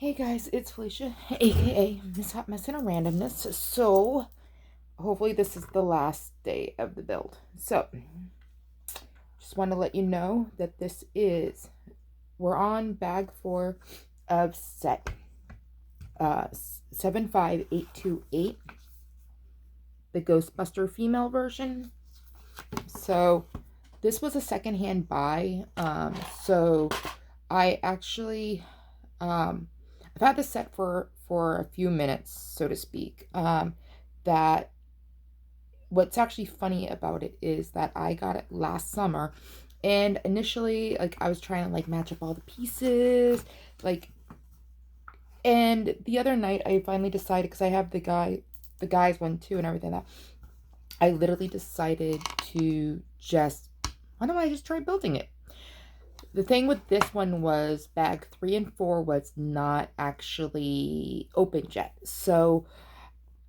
Hey guys, it's Felicia, aka Miss Hot Mess and a Randomness. So, hopefully, this is the last day of the build. So, just want to let you know that we're on bag 4 of set 75828, the Ghostbuster female version. So, this was a secondhand buy. So I actually, I've had this set for a few minutes, so to speak. That what's actually funny about it is that I got it last summer, and initially, like, I was trying to like match up all the pieces, like, and the other night I finally decided, because I have the guys one too and everything, that I literally decided to just, why don't I just try building it? The thing with this one was bag 3 and 4 was not actually opened yet. So,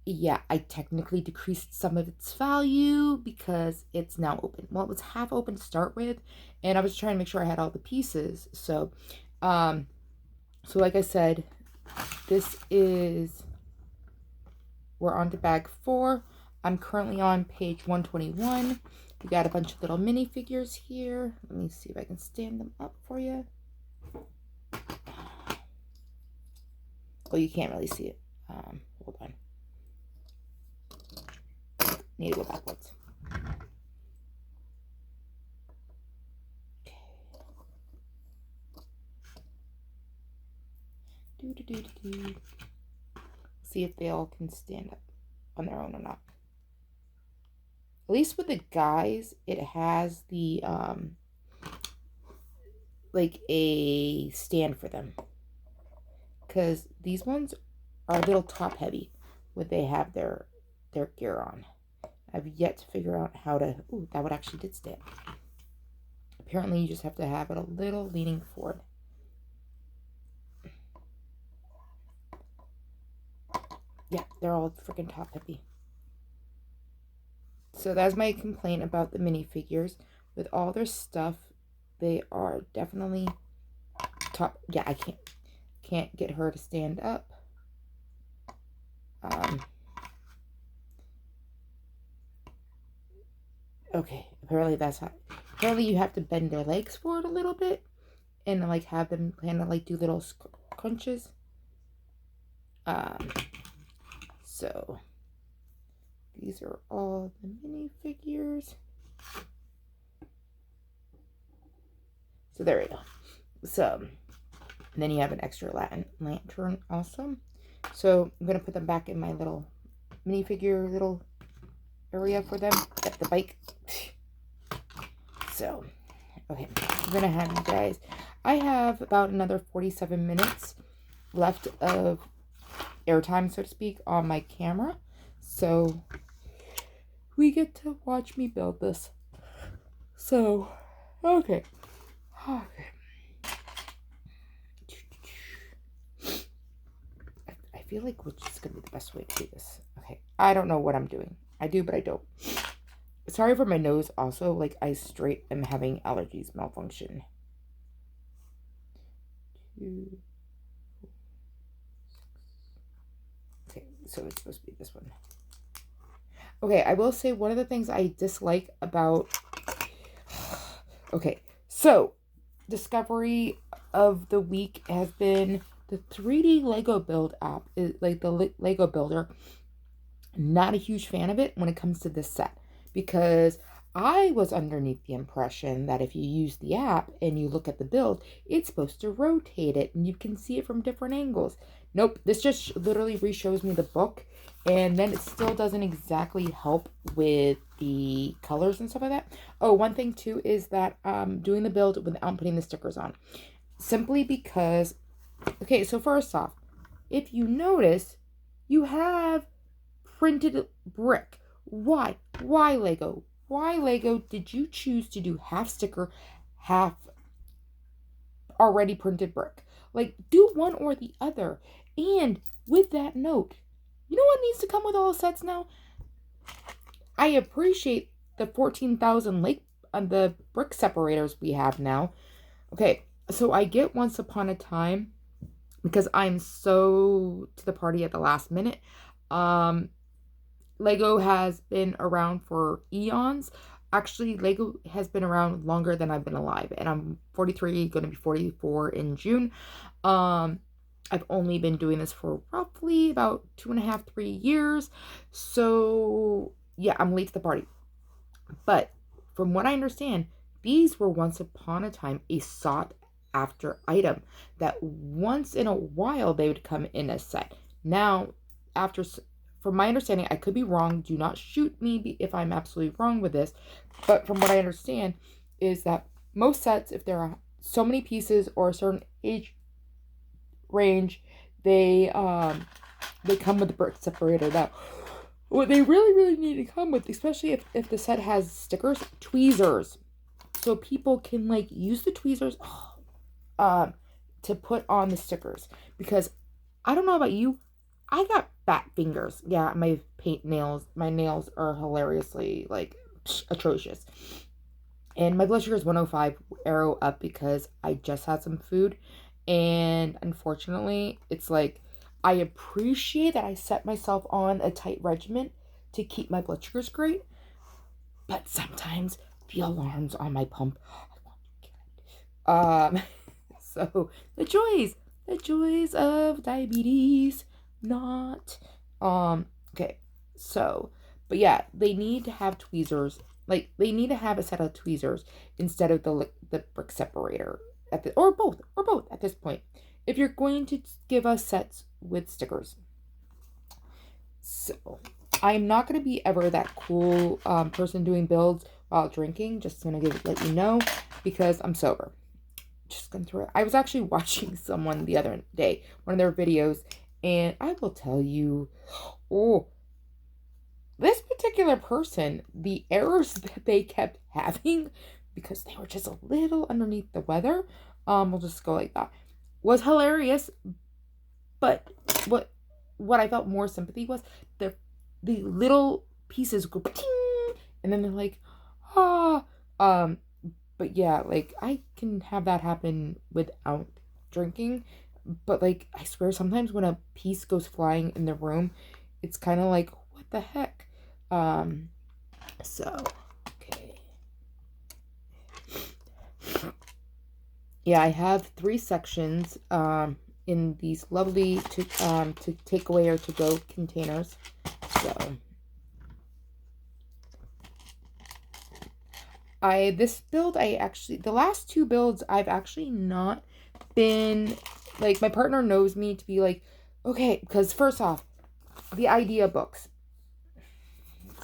yeah, I technically decreased some of its value because it's now open. Well, it was half open to start with, and I was trying to make sure I had all the pieces. So, like I said, we're on to bag 4. I'm currently on page 121. We got a bunch of little minifigures here. Let me see if I can stand them up for you. Oh, you can't really see it. Hold on. Need to go backwards. Okay. See if they all can stand up on their own or not. At least with the guys, it has the like a stand for them, because these ones are a little top heavy when they have their gear on. I've yet to figure out how to. Ooh, that one actually did stand. Apparently, you just have to have it a little leaning forward. Yeah, they're all freaking top heavy. So that's my complaint about the minifigures. With all their stuff, they are definitely top. Yeah, I can't get her to stand up. Okay, apparently that's how. Apparently you have to bend their legs forward a little bit, and like have them kind of like do little crunches. So these are all the minifigures. So there we go. So then you have an extra lantern also. So I'm gonna put them back in my little minifigure little area for them at the bike. So, okay, I'm gonna have you guys. I have about another 47 minutes left of airtime, so to speak, on my camera. So we get to watch me build this. So, okay. I feel like which is gonna be the best way to do this. Okay, I don't know what I'm doing. I do, but I don't. Sorry for my nose also. Like, I straight am having allergies malfunction. 2, 4, 6. Okay, so it's supposed to be this one. Okay, I will say one of the things I dislike about... Okay, so discovery of the week has been the 3D Lego Build app. Like the Lego Builder. Not a huge fan of it when it comes to this set, because I was underneath the impression that if you use the app and you look at the build, it's supposed to rotate it and you can see it from different angles. Nope, this just literally re-shows me the book, and then it still doesn't exactly help with the colors and stuff like that. Oh, one thing too is that doing the build without putting the stickers on. Simply because, okay, so first off, if you notice, you have printed brick. Why? Why, Lego? Why, Lego, did you choose to do half sticker, half already printed brick? Like, do one or the other. And with that note, you know what needs to come with all sets now? I appreciate the 14,000 the brick separators we have now. Okay, so I get Once Upon a Time because I'm so to the party at the last minute. Um, Lego has been around for eons. Actually, Lego has been around longer than I've been alive, and I'm 43, going to be 44 in June. Um, I've only been doing this for roughly about 2.5, 3 years. So, yeah, I'm late to the party. But from what I understand, these were once upon a time a sought after item that once in a while they would come in a set. Now, after from my understanding, I could be wrong. Do not shoot me if I'm absolutely wrong with this. But from what I understand, is that most sets, if there are so many pieces or a certain age range, they come with the brick separator. Now, what they really need to come with, especially if the set has stickers, tweezers, so people can like use the tweezers um to put on the stickers. Because I don't know about you, I got fat fingers. Yeah, my nails are hilariously like atrocious. And my blood sugar is 105, arrow up, because I just had some food. And unfortunately, it's like I appreciate that I set myself on a tight regimen to keep my blood sugars great. But sometimes the alarms on my pump, um, so the joys of diabetes, not, okay, so, but yeah, they need to have tweezers, like, they need to have a set of tweezers instead of the brick separator, or both at this point, if you're going to give us sets with stickers. So, I'm not going to be ever that cool person doing builds while drinking, just going to let you know, because I'm sober. Just going through it. I was actually watching someone the other day, one of their videos, and I will tell you, oh, this particular person, the errors that they kept having, because they were just a little underneath the weather, we'll just go like that, was hilarious. But what I felt more sympathy was the little pieces go ting, and then they're like, ah, but yeah, like I can have that happen without drinking, but like I swear sometimes when a piece goes flying in the room, it's kind of like, what the heck. um so okay, yeah, I have 3 sections in these lovely to take away or to go containers. So the last 2 builds I've actually not been, like, my partner knows me to be like, okay, because first off, the idea books.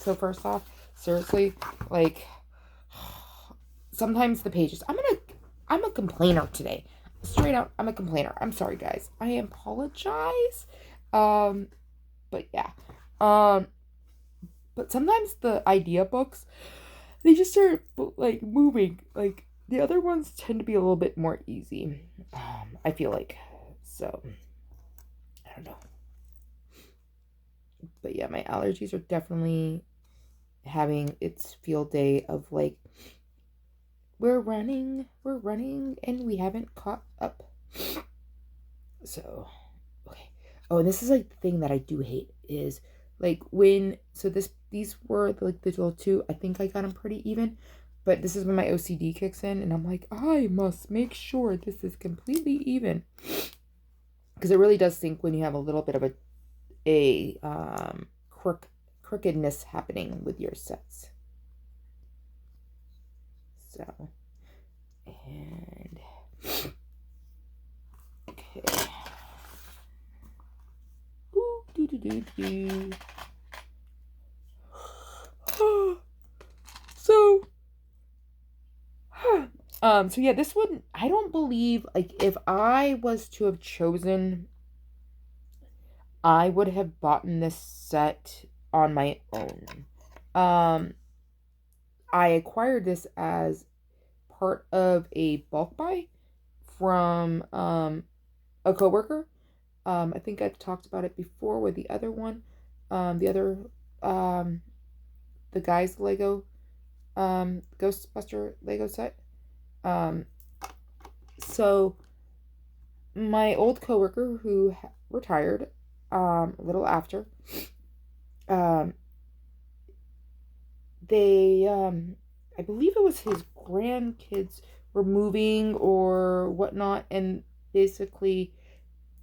So first off, seriously, like, sometimes the pages, I'm a complainer today. Straight out, I'm a complainer. I'm sorry, guys. I apologize. But yeah. But sometimes the idea books, they just start like moving. Like the other ones tend to be a little bit more easy. I feel like. So I don't know. But yeah, my allergies are definitely having its field day of like, we're running, and we haven't caught up. So, okay. Oh, and this is like the thing that I do hate is like these were like the little 2. I think I got them pretty even, but this is when my OCD kicks in, and I'm like, I must make sure this is completely even, because it really does sink when you have a little bit of a crookedness happening with your sets. So, and okay. Ooh, do. So, so yeah, this one, I don't believe, like, if I was to have chosen, I would have bought this set on my own. I acquired this as part of a bulk buy from a coworker. I think I've talked about it before with the other one. The guy's Lego Ghostbuster Lego set. So my old coworker who retired a little after, um, they I believe it was his grandkids were moving or whatnot, and basically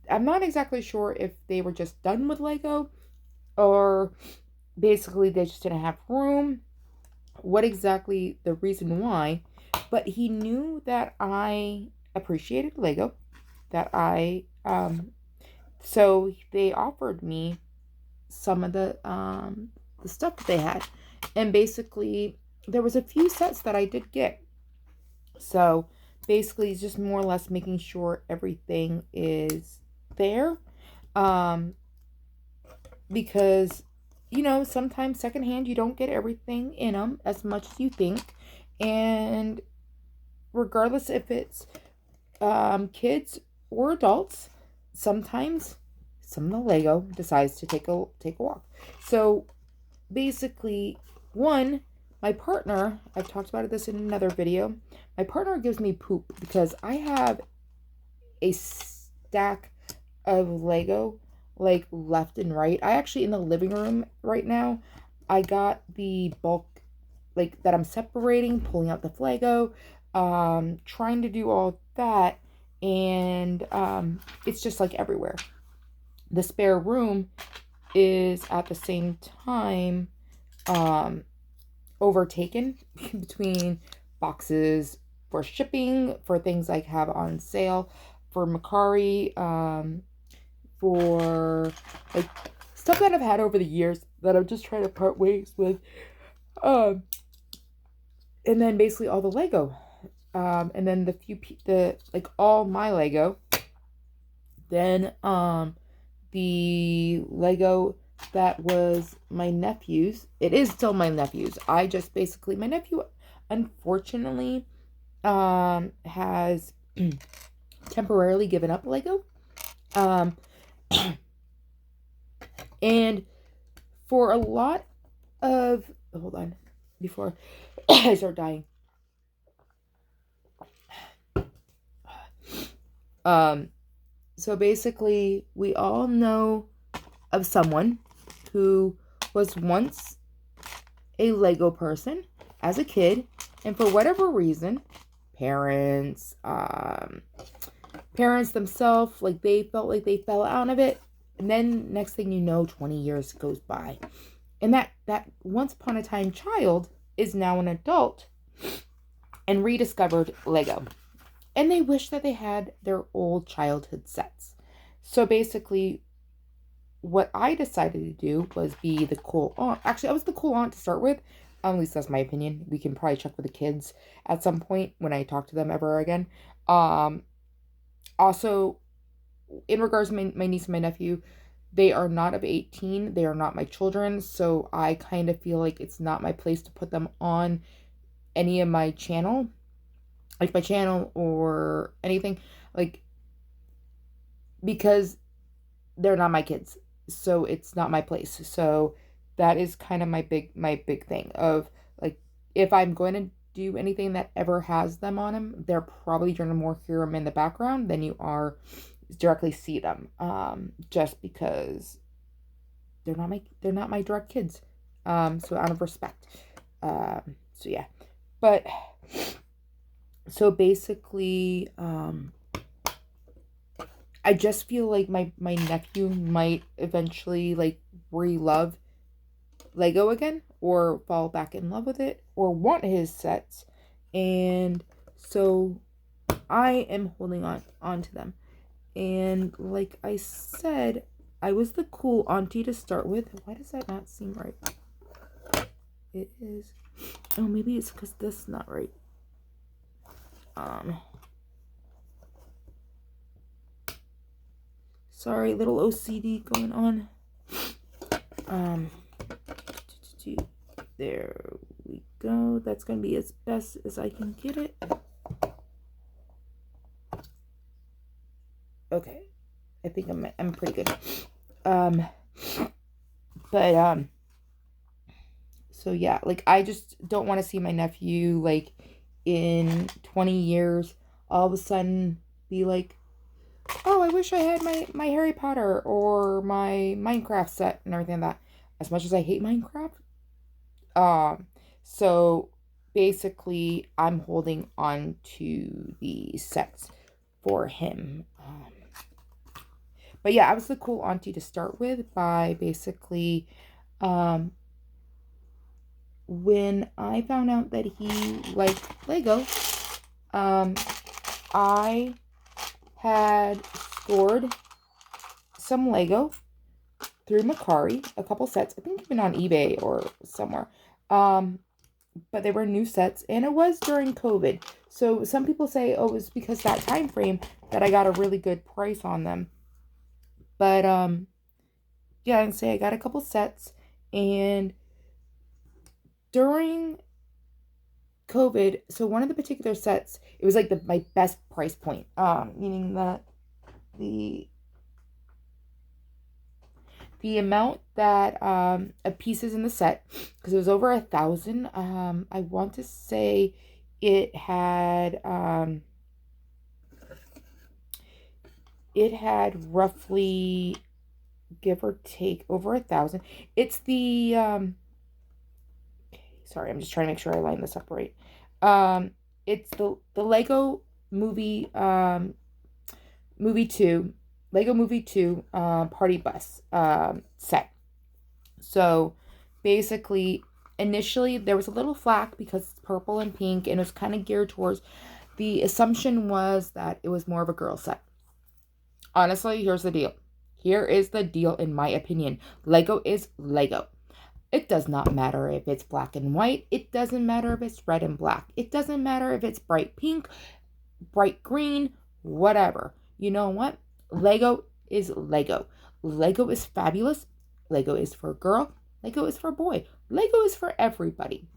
I'm not exactly sure if they were just done with Lego or basically they just didn't have room, what exactly the reason why, but he knew that I appreciated Lego, that I so they offered me some of the stuff that they had. And basically there was a few sets that I did get. So basically it's just more or less making sure everything is there. Um because sometimes secondhand you don't get everything in them as much as you think. And regardless if it's kids or adults, sometimes some of the Lego decides to take a walk. So basically, one, my partner, I've talked about this in another video, my partner gives me poop because I have a stack of Lego like left and right. I actually, in the living room right now, I got the bulk like that I'm separating, pulling out the Lego, trying to do all that, and it's just like everywhere. The spare room is at the same time um, overtaken between boxes for shipping, for things I have on sale, for Macari, for like stuff that I've had over the years that I'm just trying to part ways with. Um, and then basically all the Lego. And then the like all my Lego. Then the Lego that was my nephew's. It is still my nephew's. I just basically my nephew unfortunately has temporarily given up Lego. And for a lot of hold on before I start dying. So basically we all know of someone who was once a Lego person as a kid, and for whatever reason, parents themselves, like they felt like they fell out of it, and then next thing you know, 20 years goes by, and that once upon a time child is now an adult and rediscovered Lego, and they wish that they had their old childhood sets. So basically what I decided to do was be the cool aunt. Actually, I was the cool aunt to start with. At least that's my opinion. We can probably check with the kids at some point when I talk to them ever again. Also, in regards to my niece and my nephew, they are not of 18. They are not my children. So I kind of feel like it's not my place to put them on any of my channel. Like my channel or anything. Like, because they're not my kids. So it's not my place. So that is kind of my big thing of like, if I'm going to do anything that ever has them on them, they're probably going to more hear them in the background than you are directly see them. Just because they're not my direct kids. So out of respect. So yeah. But so basically, I just feel like my nephew might eventually like re-love Lego again or fall back in love with it or want his sets, and so I am holding on to them. And like I said, I was the cool auntie to start with. Why does that not seem right? It is. Oh, maybe it's because this is not right. Sorry, little OCD going on. There we go. That's gonna be as best as I can get it. Okay, I think I'm pretty good. But so yeah, like I just don't want to see my nephew like in 20 years all of a sudden be like, oh, I wish I had my Harry Potter or my Minecraft set and everything like that. As much as I hate Minecraft, um, so basically, I'm holding on to the sets for him. But yeah, I was the cool auntie to start with by basically, um, when I found out that he liked Lego, um, I had scored some Lego through Mercari, a couple sets, I think even on eBay or somewhere. Um, but they were new sets, and it was during COVID. So some people say, oh, it was because that time frame that I got a really good price on them. But yeah, I can say I got a couple sets, and during COVID, so one of the particular sets, it was like my best price point. Meaning that the the amount that of pieces in the set, because it was over 1,000. I want to say it had roughly, give or take, over 1,000. It's the sorry, I'm just trying to make sure I line this up right. It's the Lego movie, movie 2, Lego Movie 2 Party Bus set. So basically, initially there was a little flack because it's purple and pink, and it was kind of geared towards, the assumption was that it was more of a girl set. Honestly, here's the deal. Here is the deal, in my opinion. Lego is Lego. It does not matter if it's black and white. It doesn't matter if it's red and black. It doesn't matter if it's bright pink, bright green, whatever. You know what? Lego is Lego. Lego is fabulous. Lego is for a girl. Lego is for a boy. Lego is for everybody.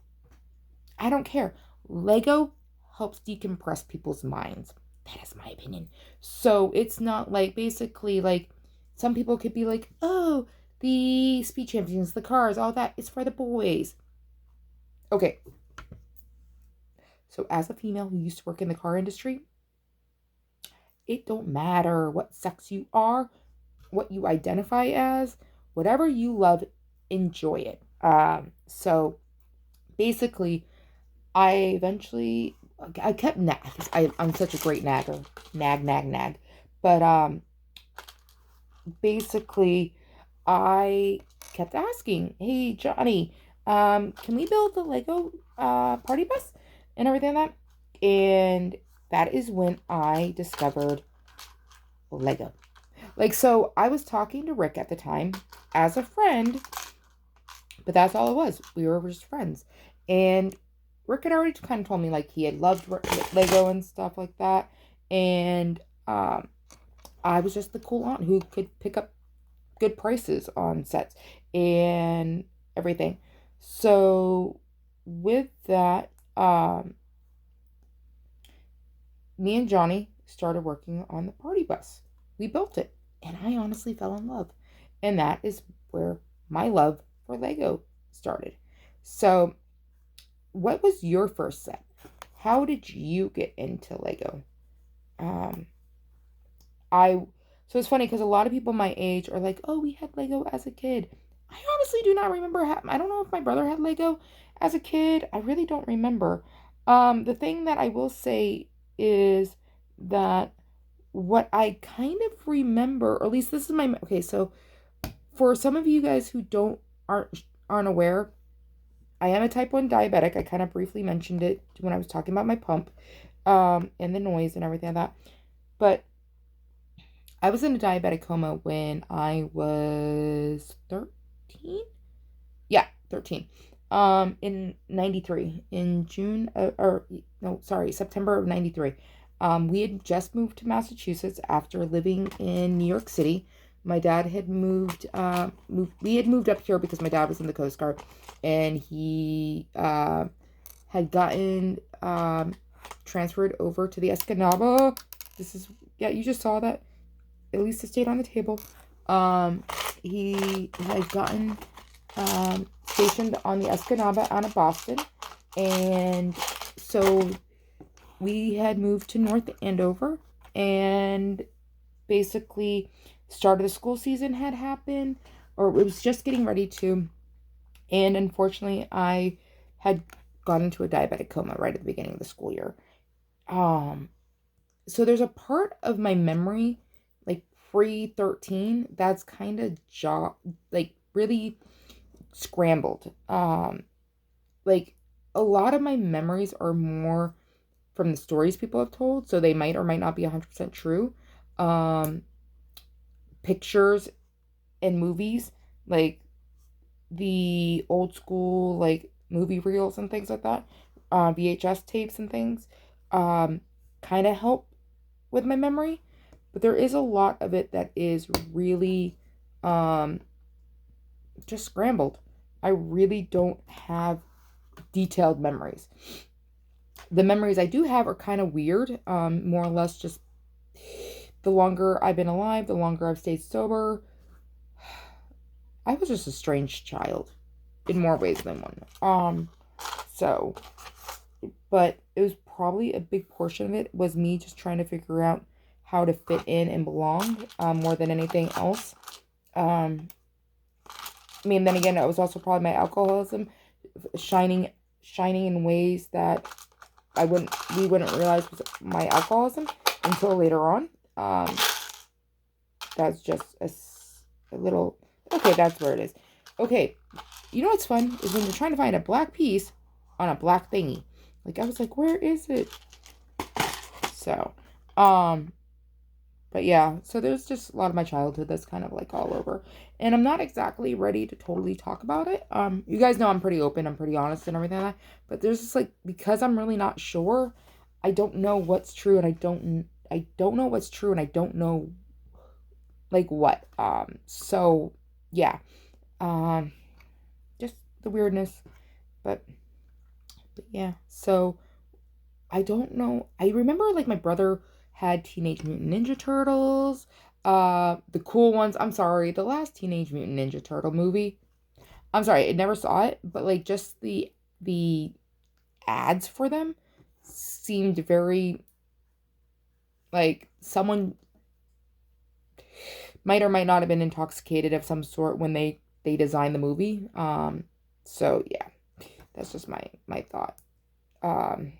I don't care. Lego helps decompress people's minds. That is my opinion. So it's not like, basically, like, some people could be like, oh, the Speed Champions, the cars, all that is for the boys. Okay. So as a female who used to work in the car industry, it don't matter what sex you are, what you identify as, whatever you love, enjoy it. So basically, I kept I'm such a great nagger, nag. But basically, I kept asking, hey Johnny, can we build the Lego party bus and everything like that? And that is when I discovered Lego. Like, so I was talking to Rick at the time as a friend, but that's all it was. We were just friends. And Rick had already kind of told me, like, he had loved Lego and stuff like that. And I was just the cool aunt who could pick up good prices on sets and everything. So with that, me and Johnny started working on the party bus. We built it, and I honestly fell in love. And that is where my love for Lego started. So, what was your first set? How did you get into Lego? Um, I so it's funny because a lot of people my age are like, "Oh, we had Lego as a kid." I honestly do not remember. I don't know if my brother had Lego as a kid. I really don't remember. The thing that I will say is that what I kind of remember, or at least this is my, okay. So for some of you guys who aren't aware, I am a type 1 diabetic. I kind of briefly mentioned it when I was talking about my pump, and the noise and everything like that. But I was in a diabetic coma when I was 13. Yeah, 13. In 93, in September of 93. We had just moved to Massachusetts after living in New York City. My dad had we had moved up here because my dad was in the Coast Guard, and he had gotten transferred over to the Escanaba. Yeah, you just saw that. At least it stayed on the table. He had gotten stationed on the Escanaba out of Boston, and so we had moved to North Andover, and basically start of the school season had happened, or it was just getting ready to. And unfortunately, I had gone into a diabetic coma right at the beginning of the school year. Um, so there's a part of my memory, like pre-13, that's kind of like really scrambled. Like a lot of my memories are more from the stories people have told, so they might or might not be 100% true. Um, Pictures and movies, like the old school like movie reels and things like that, VHS tapes and things, um, kind of help with my memory, but there is a lot of it that is really um, just scrambled. I really don't have detailed memories. The memories I do have are kind of weird, more or less just the longer I've been alive, the longer I've stayed sober. I was just a strange child in more ways than one. So, but it was probably a big portion of it was me just trying to figure out how to fit in and belong, more than anything else. Um, I mean, then again, it was also probably my alcoholism shining in ways that we wouldn't realize was my alcoholism until later on. Um, that's just a little, okay, that's where it is. Okay, you know what's fun is when you're trying to find a black piece on a black thingy. Like, I was like, where is it? So, but yeah, so there's just a lot of my childhood that's kind of like all over. And I'm not exactly ready to totally talk about it. You guys know I'm pretty open, I'm pretty honest and everything like that. But there's just like, because I'm really not sure, I don't know what's true and I don't know what's true and I don't know like what. So yeah. Um just the weirdness. But yeah. So I don't know. I remember like my brother had Teenage Mutant Ninja Turtles. The cool ones. I'm sorry, the last Teenage Mutant Ninja Turtle movie. I'm sorry, I never saw it, but like just the ads for them seemed very like someone might or might not have been intoxicated of some sort when they designed the movie. So yeah, that's just my thought. Um,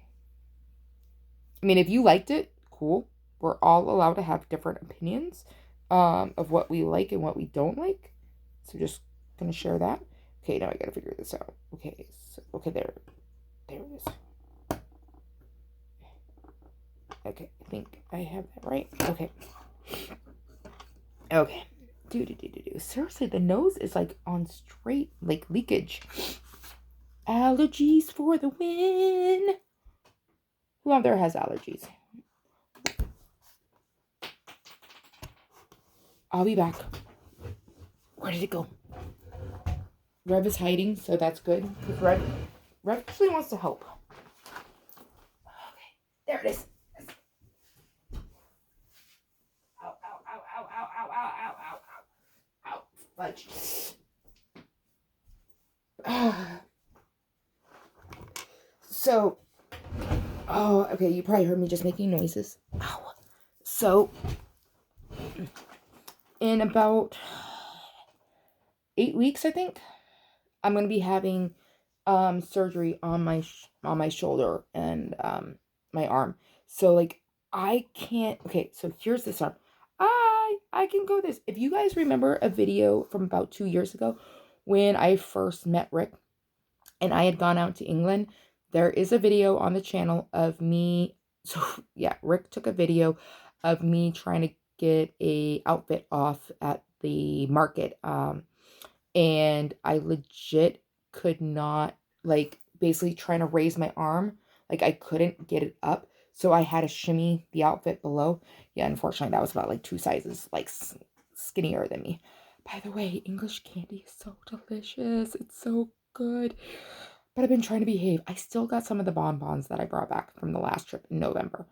I mean, if you liked it, cool. We're all allowed to have different opinions of what we like and what we don't like. So just gonna share that. Okay, now I gotta figure this out. Okay, so, okay, there it is. Okay, I think I have that right. Okay. Okay. Do. Seriously, the nose is like on straight like leakage. Allergies for the win. Who out there has allergies? I'll be back. Where did it go? Rev is hiding, so that's good. Because Rev actually wants to help. Okay, there it is. Ow, ow, ow, ow, ow, ow, ow, ow, ow, ow, ow, fudge. So, oh, okay, you probably heard me just making noises. Ow. So, in about 8 weeks, I think, I'm gonna be having surgery on my shoulder and my arm. So like I can't. Okay, so here's this arm. I can go this. If you guys remember a video from about 2 years ago when I first met Rick and I had gone out to England, there is a video on the channel of me. So yeah, Rick took a video of me trying to get a outfit off at the market. And I legit could not, like, basically trying to raise my arm, like I couldn't get it up, so I had to shimmy the outfit below. Yeah, unfortunately that was about like 2 sizes like skinnier than me. By the way, English candy is so delicious, it's so good, but I've been trying to behave. I still got some of the bonbons that I brought back from the last trip in November.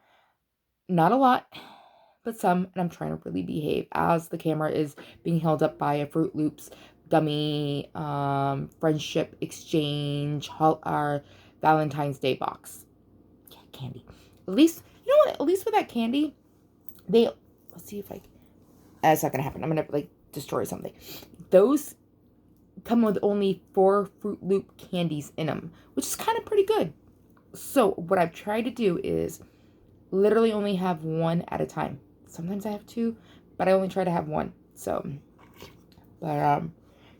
Not a lot, but some, and I'm trying to really behave as the camera is being held up by a Fruit Loops gummy friendship exchange our Valentine's Day box. Yeah, candy. At least, you know what? At least with that candy, let's see if I That's not gonna happen. I'm gonna like destroy something. Those come with only 4 Fruit Loop candies in them, which is kind of pretty good. So what I've tried to do is literally only have one at a time. Sometimes I have 2, but I only try to have 1. So, but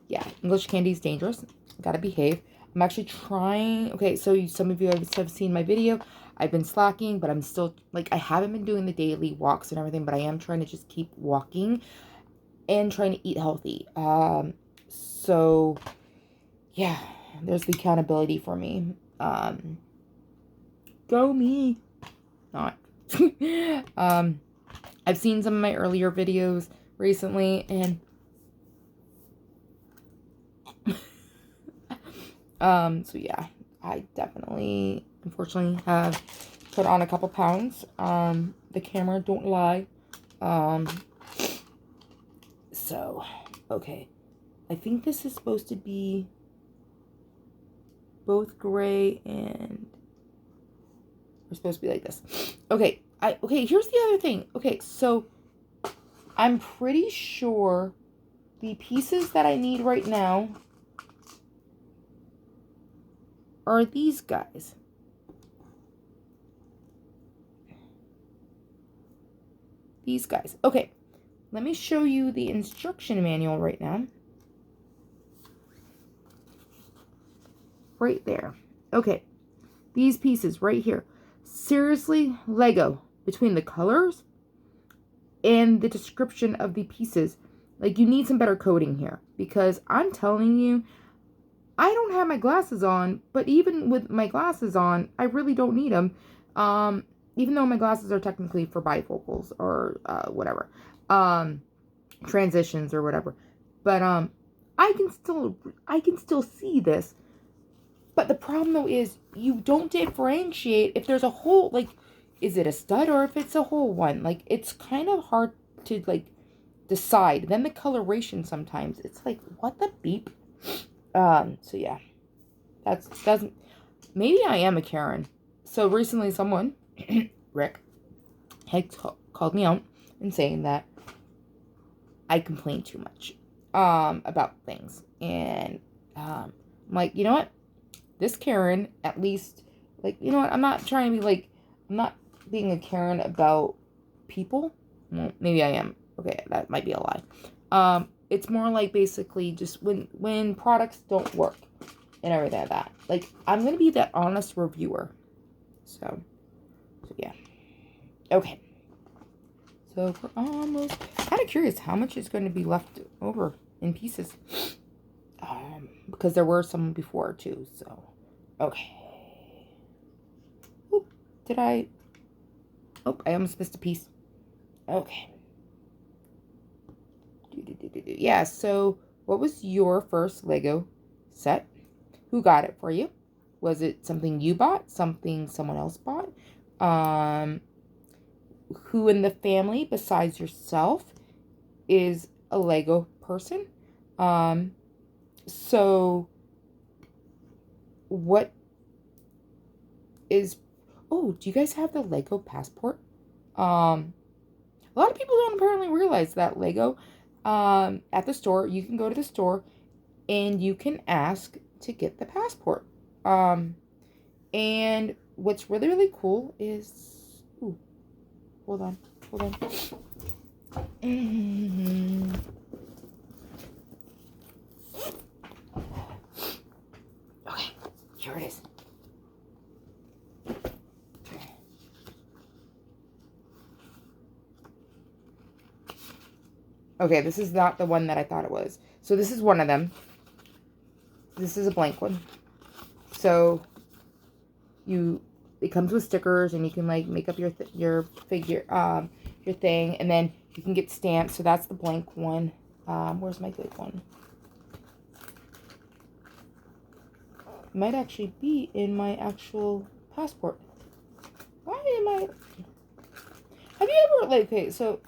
yeah, English candy is dangerous. Gotta behave. I'm actually trying. Okay, so some of you have seen my video. I've been slacking, but I'm still, like, I haven't been doing the daily walks and everything, but I am trying to just keep walking and trying to eat healthy. So, yeah, there's the accountability for me. Go me. Not. I've seen some of my earlier videos recently, and so yeah, I definitely, unfortunately, have put on a couple pounds. The camera don't lie. So, okay. I think this is supposed to be both gray and we're supposed to be like this. Okay, okay, here's the other thing. Okay, so I'm pretty sure the pieces that I need right now are these guys. These guys. Okay, let me show you the instruction manual right now. Right there. Okay, these pieces right here. Seriously, Lego, between the colors and the description of the pieces, like, you need some better coding here, because I'm telling you, I don't have my glasses on, but even with my glasses on, I really don't need them. Even though my glasses are technically for bifocals or whatever, transitions or whatever, but I can still see this. But the problem though is you don't differentiate if there's a hole, like, is it a stud or if it's a whole one? Like, it's kind of hard to, like, decide. Then the coloration sometimes, it's like, what the beep? So yeah, doesn't, maybe I am a Karen. So recently someone, Rick, had called me out and saying that I complain too much, about things. And, I'm like, you know what? This Karen, at least, like, you know what? I'm not trying to be like, I'm not being a Karen about people. Well, maybe I am. Okay, that might be a lie. It's more like basically just when products don't work and everything like that. Like, I'm gonna be that honest reviewer. So yeah. Okay. So we're almost kind of curious how much is going to be left over in pieces. Because there were some before too. So okay. Oop, did I? Oh, I almost missed a piece. Okay. Yeah, so what was your first Lego set? Who got it for you? Was it something you bought? Something someone else bought? Who in the family besides yourself is a Lego person? So what is... Oh, do you guys have the Lego passport? A lot of people don't apparently realize that Lego, at the store, you can go to the store and you can ask to get the passport. And what's really, really cool is... Ooh, hold on. Okay, here it is. Okay, this is not the one that I thought it was. So this is one of them. This is a blank one. So it comes with stickers, and you can, like, make up your figure, your thing, and then you can get stamps. So that's the blank one. Where's my good one? It might actually be in my actual passport. Why am I... Have you ever, like, okay, so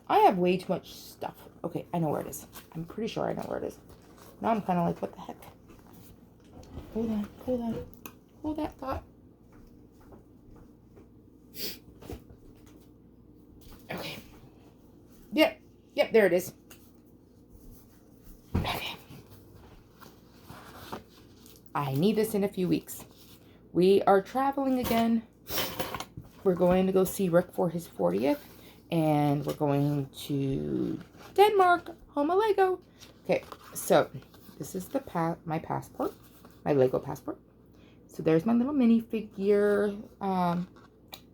I have way too much stuff. Okay, I know where it is. I'm pretty sure I know where it is. Now I'm kind of like, what the heck? Hold on. Hold that thought. Okay. Yep, there it is. Okay. I need this in a few weeks. We are traveling again. We're going to go see Rick for his 40th. And we're going to Denmark, home of Lego. Okay, so this is my passport, my Lego passport. So there's my little minifigure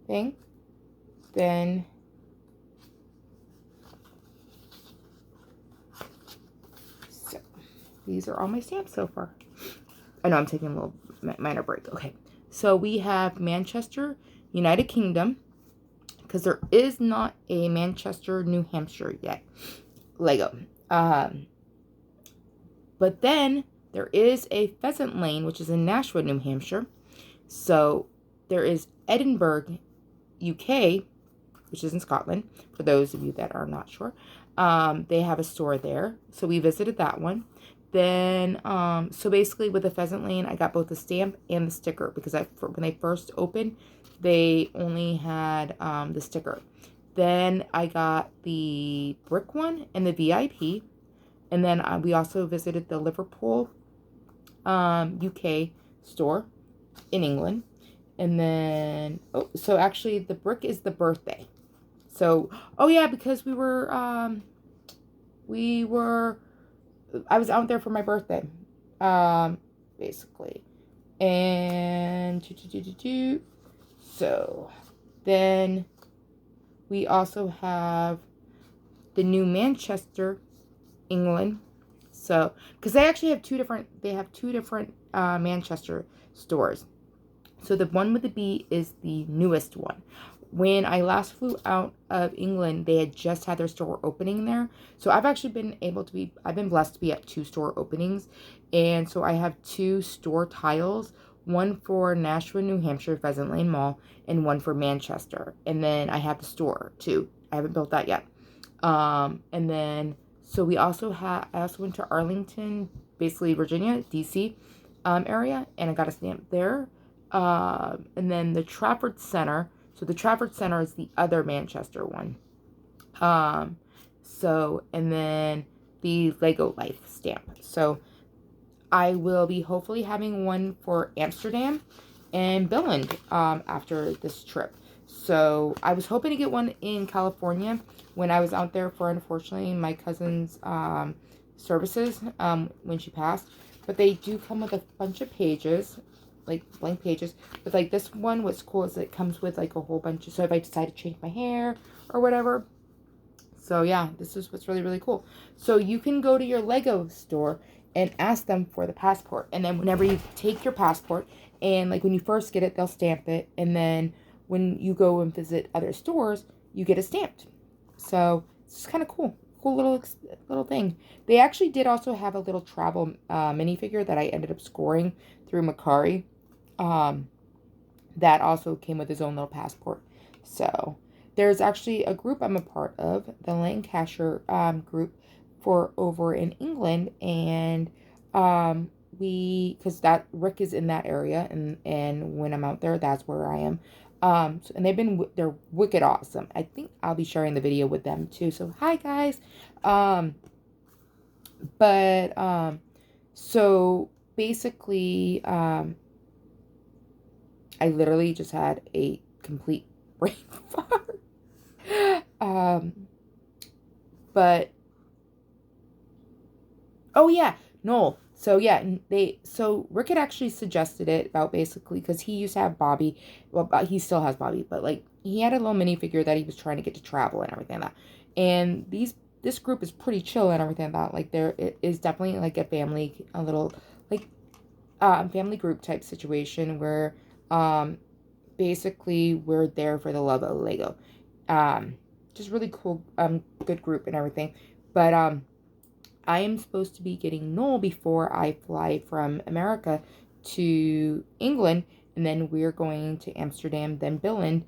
thing. Then so these are all my stamps so far. I know I'm taking a little minor break. Okay, so we have Manchester, United Kingdom, because there is not a Manchester, New Hampshire yet Lego. But then there is a Pheasant Lane, which is in Nashua, New Hampshire. So there is Edinburgh, UK, which is in Scotland, for those of you that are not sure. They have a store there. So we visited that one. Then, so basically with the Pheasant Lane, I got both the stamp and the sticker because when they first opened, they only had the sticker. Then I got the brick one and the VIP. And then we also visited the Liverpool, UK store in England. And then, so actually the brick is the birthday. So, oh yeah, because I was out there for my birthday, basically. And, so then we also have the new Manchester, England. So, because they actually have two different Manchester stores. So the one with the B is the newest one. When I last flew out of England, they had just had their store opening there. So I've actually I've been blessed to be at 2 store openings. And so I have 2 store tiles, one for Nashua, New Hampshire, Pheasant Lane Mall, and one for Manchester. And then I have the store too. I haven't built that yet. And then, so I also went to Arlington, basically Virginia, DC area, and I got a stamp there. And then the Trafford Center. So the Trafford Center is the other Manchester one. So, and then the Lego Life stamp. So I will be hopefully having one for Amsterdam and Billund after this trip. So I was hoping to get one in California when I was out there for, unfortunately, my cousin's services when she passed. But they do come with a bunch of pages, like blank pages. But like this one, what's cool is it comes with like a whole bunch of, so if I decide to change my hair or whatever. So yeah, this is what's really, really cool. So you can go to your Lego store and ask them for the passport. And then whenever you take your passport, and like when you first get it, they'll stamp it. And then when you go and visit other stores, you get it stamped. So it's just kind of cool. Cool little thing. They actually did also have a little travel minifigure that I ended up scoring through Macari. That also came with his own little passport. So there's actually a group I'm a part of, the Lancashire group for over in England, and because that Rick is in that area, and when I'm out there, that's where I am. So, and they're wicked awesome. I think I'll be sharing the video with them too. So hi guys. So basically, I literally just had a complete brain fart. But oh yeah, no. So yeah, so Rick had actually suggested it about basically because he used to have Bobby. Well, he still has Bobby, but like he had a little minifigure that he was trying to get to travel and everything like that. And this group is pretty chill and everything like that. Like it is definitely like a little like family group type situation where basically we're there for the love of Lego. Just really cool good group and everything. But I am supposed to be getting Noel before I fly from America to England, and then we're going to Amsterdam, then Billund.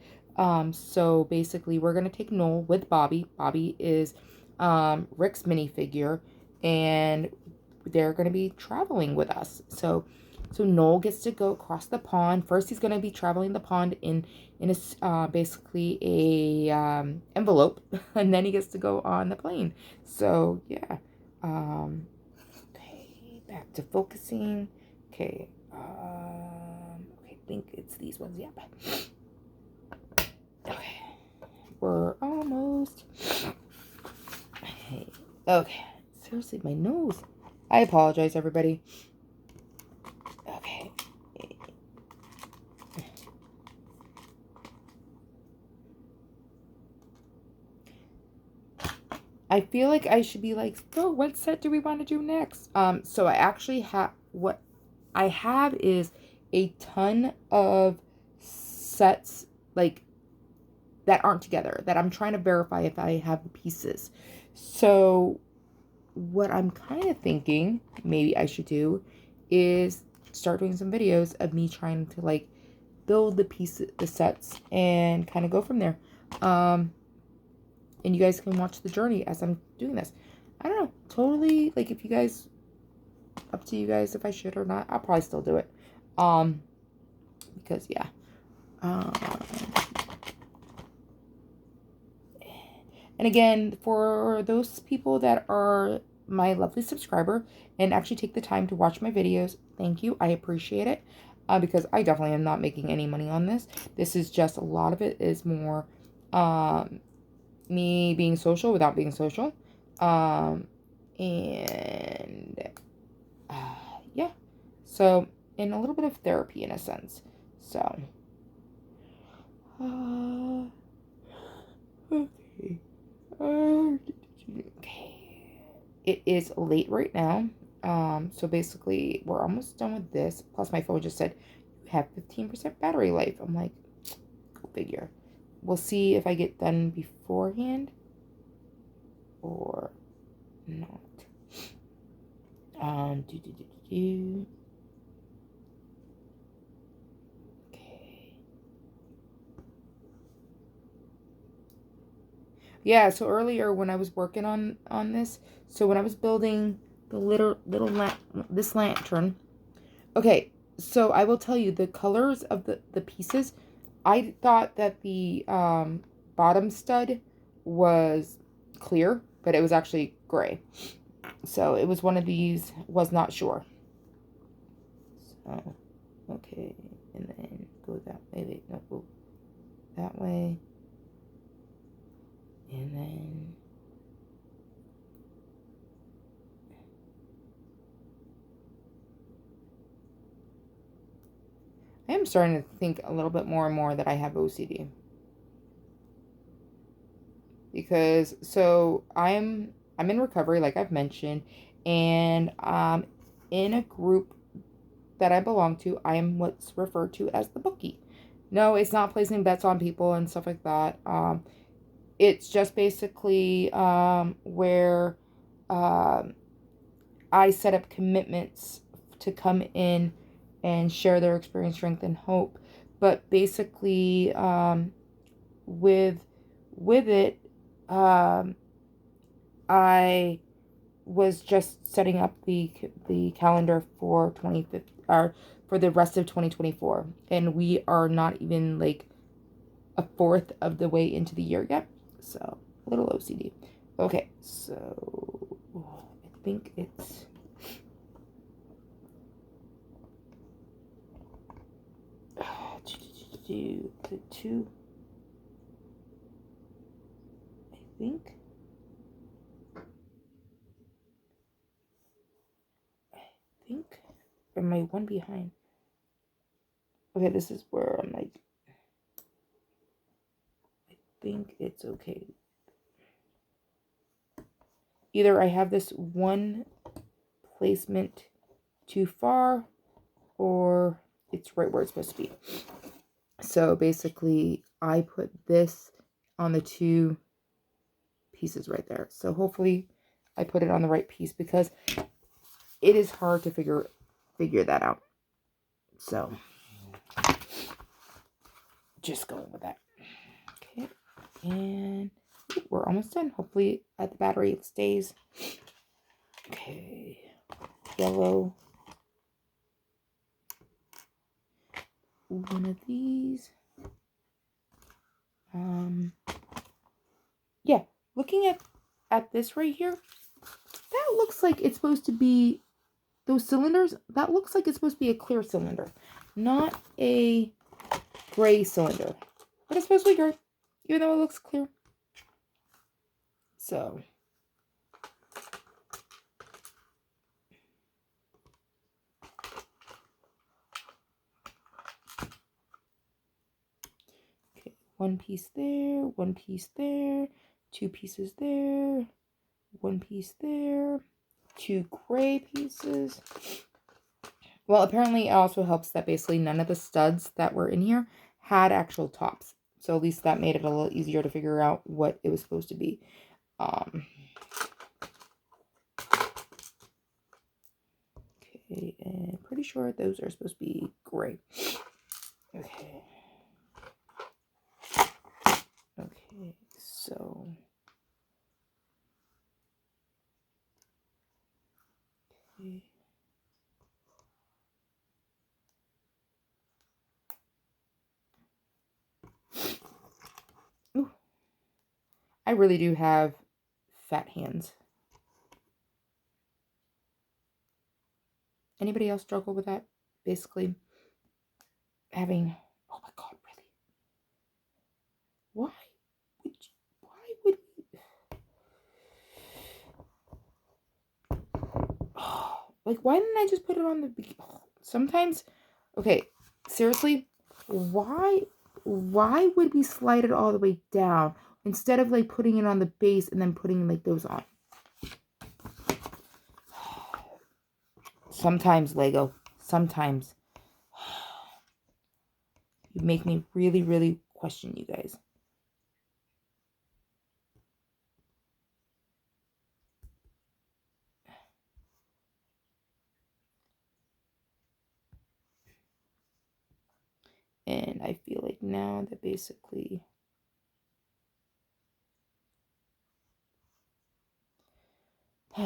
So basically, we're going to take Noel with Bobby. Bobby is Rick's minifigure, and they're going to be traveling with us. So So Noel gets to go across the pond. First, he's going to be traveling the pond in a basically a envelope, and then he gets to go on the plane. So yeah. Okay, back to focusing. Okay. Okay, I think it's these ones. Yeah. Okay, we're almost. Okay. Okay. Seriously, my nose. I apologize, everybody. Okay. I feel like I should be like, so what set do we want to do next? So I actually have, what I have is a ton of sets, like, that aren't together, that I'm trying to verify if I have the pieces. So what I'm kind of thinking maybe I should do is start doing some videos of me trying to, like, build the sets and kind of go from there. And you guys can watch the journey as I'm doing this. I don't know, totally, like, if you guys, up to you guys if I should or not. I'll probably still do it. Because, yeah. And again, for those people that are my lovely subscriber and actually take the time to watch my videos, thank you. I appreciate it. Because I definitely am not making any money on this. This is just, a lot of it is more me being social without being social. And yeah. So, and a little bit of therapy in a sense. So, okay. Okay. It is late right now. So basically, we're almost done with this. Plus, my phone just said, you have 15% battery life. I'm like, go figure. We'll see if I get done beforehand or not. Okay. Yeah, so earlier when I was working on this, so when I was building the this lantern, okay, so I will tell you the colors of the pieces. I thought that the bottom stud was clear, but it was actually gray. So it was one of these, was not sure. So, okay, and then go that way. Wait, no, go that way. And then I am starting to think a little bit more and more that I have OCD. Because, so I'm in recovery, like I've mentioned, and in a group that I belong to. I am what's referred to as the bookie. No, it's not placing bets on people and stuff like that. It's just basically where I set up commitments to come in and share their experience, strength, and hope. But basically, with it, I was just setting up the calendar for 2050, or for the rest of 2024, and we are not even like a fourth of the way into the year yet, so a little OCD. Okay, so I think it's the two. I think. Or am I one behind? Okay, this is where I'm like, I think it's okay. Either I have this one placement too far, or it's right where it's supposed to be. So basically, I put this on the two pieces right there. So hopefully I put it on the right piece, because it is hard to figure that out. So just going with that. Okay, and we're almost done. Hopefully the battery stays. Okay, yellow. one of these. Yeah, looking at this right here, that looks like it's supposed to be those cylinders. That looks like it's supposed to be a clear cylinder, not a gray cylinder. But it's supposed to be gray, even though it looks clear. So. Okay, one piece there, one piece there, two pieces there, one piece there, two gray pieces. Well, apparently it also helps that basically none of the studs that were in here had actual tops. So at least that made it a little easier to figure out what it was supposed to be. Okay, and pretty sure those are supposed to be gray. Okay. Okay, so... Okay. Ooh. I really do have fat hands. Anybody else struggle with that? Basically, having... Oh my god, really? Why would we... Like, why didn't I just put it on the... Sometimes... Okay, seriously, why would we slide it all the way down instead of, like, putting it on the base and then putting, like, those on? Sometimes, Lego. Sometimes. You make me really, really question you guys. And I feel like now that basically... I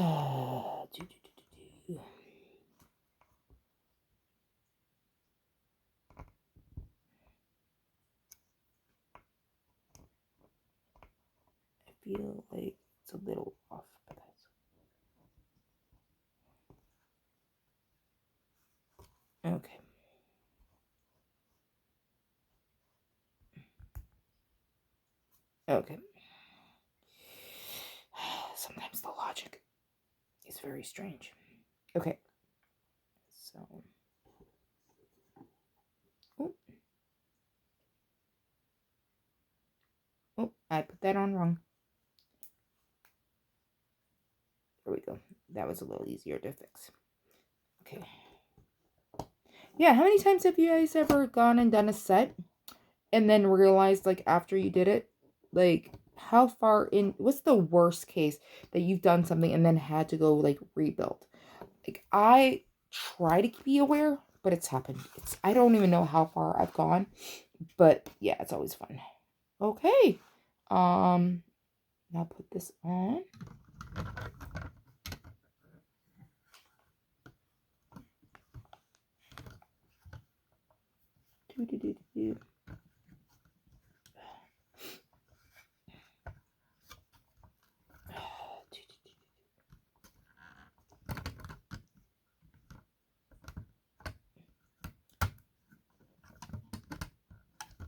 feel like it's a little off, but that's... Okay. Okay. Sometimes the logic is very strange. Okay. So... Oh, I put that on wrong. There we go. That was a little easier to fix. Okay. Yeah, how many times have you guys ever gone and done a set and then realized, like, after you did it, like, how far in... What's the worst case that you've done something and then had to go, like, rebuild? Like, I try to be aware, but it's happened. I don't even know how far I've gone, but yeah, it's always fun. Okay. Now put this on.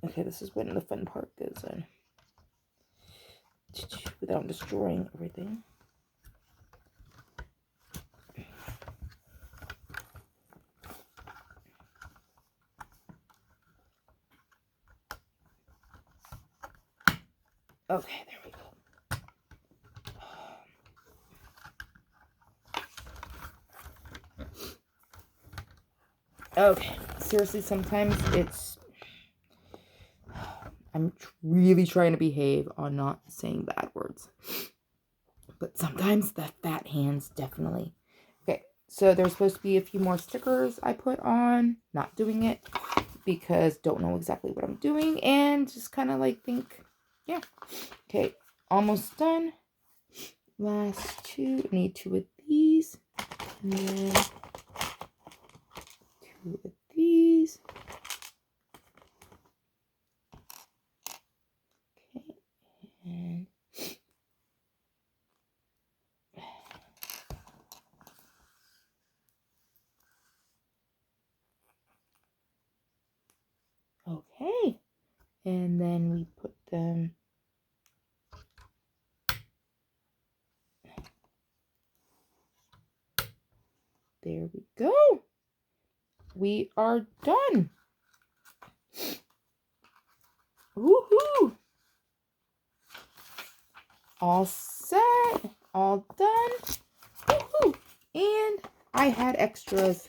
Okay, this is when the fun part goes in. Without destroying everything. Okay, there we go. Okay, seriously, sometimes it's... I'm really trying to behave on not saying bad words. But sometimes the fat hands definitely. Okay, so there's supposed to be a few more stickers I put on. Not doing it because don't know exactly what I'm doing. And just kind of like think, yeah. Okay, almost done. Last two. I need two of these. And then two of these. And then we put them there. We go. We are done. Woohoo! All set. All done. Woohoo! And I had extras.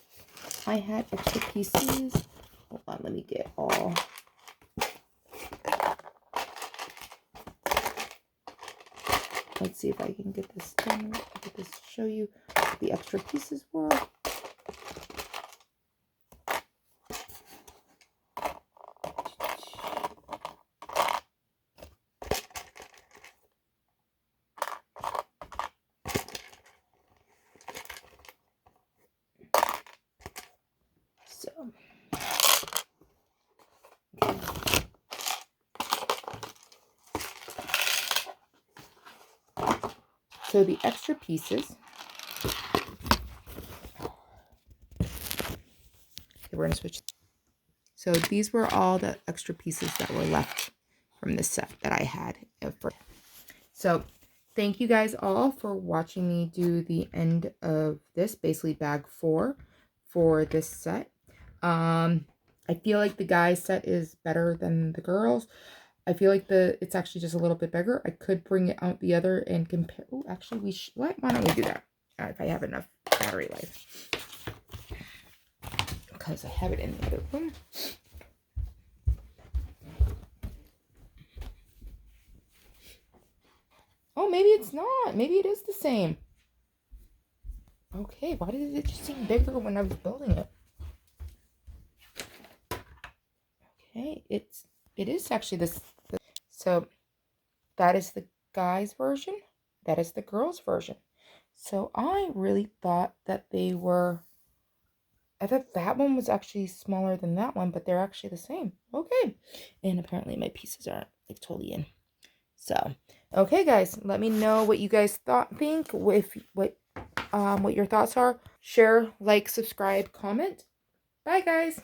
I had extra pieces. Hold on, let me get all. Let's see if I can get this done. Get this to show you what the extra pieces were. So the extra pieces, we're going to switch. So these were all the extra pieces that were left from the set that I had. So thank you guys all for watching me do the end of this, basically bag 4 for this set. I feel like the guys set is better than the girls. I feel like it's actually just a little bit bigger. I could bring it out the other and compare. Oh, actually, why don't we do that? If I have enough battery life. Because I have it in the other room. Oh, maybe it's not. Maybe it is the same. Okay, why did it just seem bigger when I was building it? Okay, it is actually this. So that is the guy's version. That is the girl's version. So I really thought that they were, I thought that one was actually smaller than that one, but they're actually the same. Okay. And apparently my pieces aren't like totally in. So, okay guys, let me know what you guys think, what your thoughts are. Share, like, subscribe, comment. Bye guys.